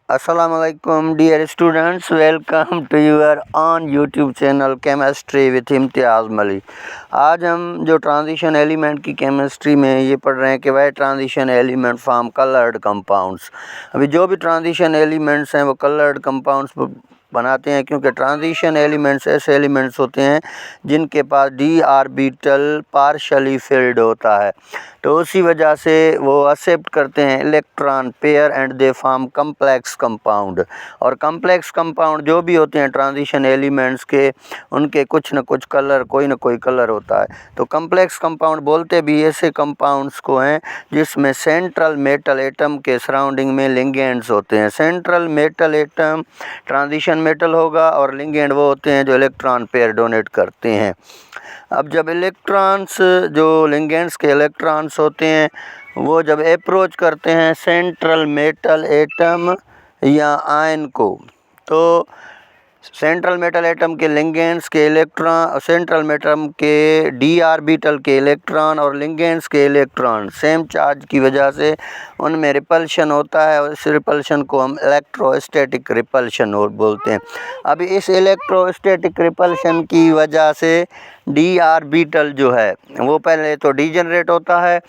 Assalamualaikum dear students, welcome to your on YouTube channel chemistry with Imtiaz Malik. आज हम जो transition element की chemistry में ये पढ़ रहे हैं कि वह transition element form coloured compounds. अभी जो भी ट्रांजिशन एलिमेंट्स हैं वो कलर्ड कंपाउंड्स बनाते हैं, क्योंकि ट्रांजिशन एलिमेंट्स ऐसे एलिमेंट्स होते हैं जिनके पास डी ऑर्बिटल पार्शली फिल्ड होता है, तो उसी वजह से वो एक्सेप्ट करते हैं electron pair and they form complex compound. और कम्प्लेक्स कंपाउंड जो भी होते हैं ट्रांजिशन एलिमेंट्स के, उनके कुछ न कुछ कलर, कोई न कोई कलर होता है। तो कम्प्लेक्स कंपाउंड बोलते भी ऐसे कंपाउंड्स को हैं जिसमें सेंट्रल मेटल एटम के सराउंडिंग में लिगेंड्स होते हैं। Central metal atom transition metal होगा और लिगेंड वो होते हैं जो इलेक्ट्रॉन पेयर डोनेट करते हैं। अब जब इलेक्ट्रॉन्स, जो लिगेंड्स के इलेक्ट्रॉन्स होते हैं, वो जब अप्रोच करते हैं सेंट्रल मेटल एटम या आयन को, तो सेंट्रल मेटल एटम के लिगेंड्स के इलेक्ट्रॉन, सेंट्रल मेटल के डी ऑर्बिटल के इलेक्ट्रॉन और लिगेंड्स के इलेक्ट्रॉन सेम चार्ज की वजह से उनमें रिपल्शन होता है, और इस रिपल्शन को हम इलेक्ट्रोस्टैटिक रिपल्शन बोलते हैं। अभी इस इलेक्ट्रोस्टैटिक रिपल्शन की वजह से डी ऑर्बिटल जो है वो पहले तो डीजनरेट होता है,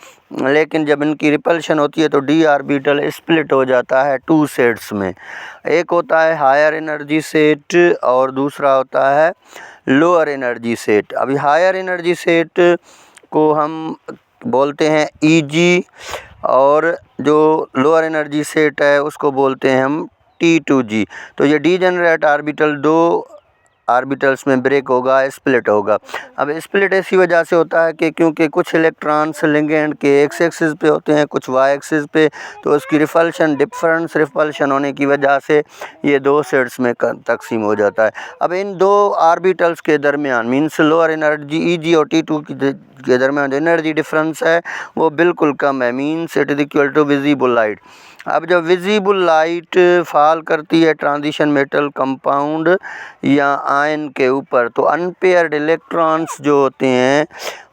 लेकिन जब इनकी रिपल्शन होती है तो डी ऑर्बिटल स्प्लिट हो जाता है टू सेट्स में। एक होता है हायर एनर्जी सेट और दूसरा होता है लोअर एनर्जी सेट। अभी हायर एनर्जी सेट को हम बोलते हैं Eg, और जो लोअर एनर्जी सेट है उसको बोलते हैं हम T2G। तो ये डीजनरेट ऑर्बिटल दो ऑर्बिटल्स में ब्रेक होगा, स्प्लिट होगा। अब स्प्लिट ऐसी वजह से होता है कि क्योंकि कुछ इलेक्ट्रॉन्स लिगेंड के एक्स एक्सिस पे होते हैं, कुछ वाई एक्सिस पे, तो उसकी रिपल्शन, डिफरेंस रिपल्शन होने की वजह से ये दो सेट्स में तकसीम हो जाता है। अब इन दो ऑर्बिटल्स के दरमियान, मीन्स लोअर एनर्जी Eg और T2 के दरमियान जो एनर्जी डिफरेंस है वो बिल्कुल कम है, means it is equal to visible light. अब जब विजिबल लाइट फॉल करती है ट्रांजिशन मेटल कंपाउंड या आयन के ऊपर, तो अनपेयर्ड इलेक्ट्रॉन्स जो होते हैं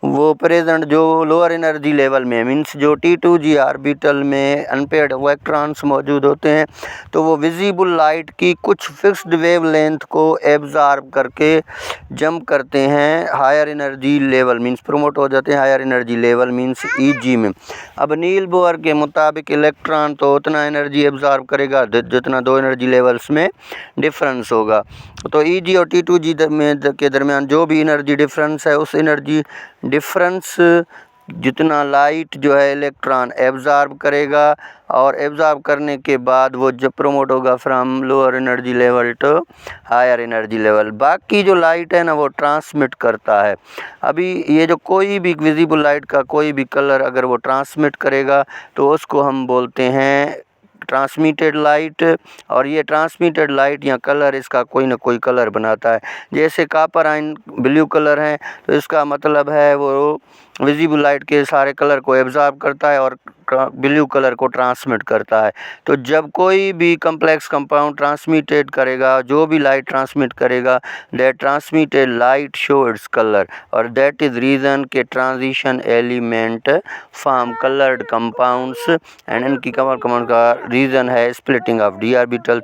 वो प्रेजेंट, जो लोअर एनर्जी लेवल में, मीन्स जो T2G ऑर्बिटल में अनपेयर्ड इलेक्ट्रॉन्स मौजूद होते हैं, तो वो विजिबल लाइट की कुछ फिक्स्ड वेवलेंथ को एब्जॉर्ब करके जंप करते हैं higher energy level, means promote हो जाते हैं higher energy level means Eg में। अब नील बोहर के मुताबिक इलेक्ट्रॉन तो उतना एनर्जी एब्जॉर्ब करेगा जितना दो एनर्जी लेवल्स में डिफरेंस होगा। तो Eg और T2G के दरमियान जो भी एनर्जी डिफरेंस है, उस एनर्जी डिफरेंस जितना लाइट जो है इलेक्ट्रॉन एब्जॉर्ब करेगा, और एब्जॉर्ब करने के बाद वो जब प्रमोट होगा from lower energy level to higher energy level. बाकी जो लाइट है ना वो ट्रांसमिट करता है। अभी ये जो कोई भी विजिबल लाइट का कोई भी कलर अगर वो ट्रांसमिट करेगा तो उसको हम बोलते हैं ट्रांसमिटेड लाइट, और ये ट्रांसमिटेड लाइट या कलर इसका कोई ना कोई कलर बनाता है। जैसे कॉपर आयन ब्लू कलर है, तो इसका मतलब है वो विजिबल लाइट के सारे कलर को एब्जॉर्ब करता है और ब्लू कलर को ट्रांसमिट करता है। तो जब कोई भी कम्प्लेक्स कंपाउंड ट्रांसमिटेड करेगा, जो भी लाइट ट्रांसमिट करेगा, that transmitted light show its colour, और दैट इज रीज़न के transition element form coloured compounds, and इनकी कमर का रीज़न है स्प्लिटिंग ऑफ डी ऑर्बिटल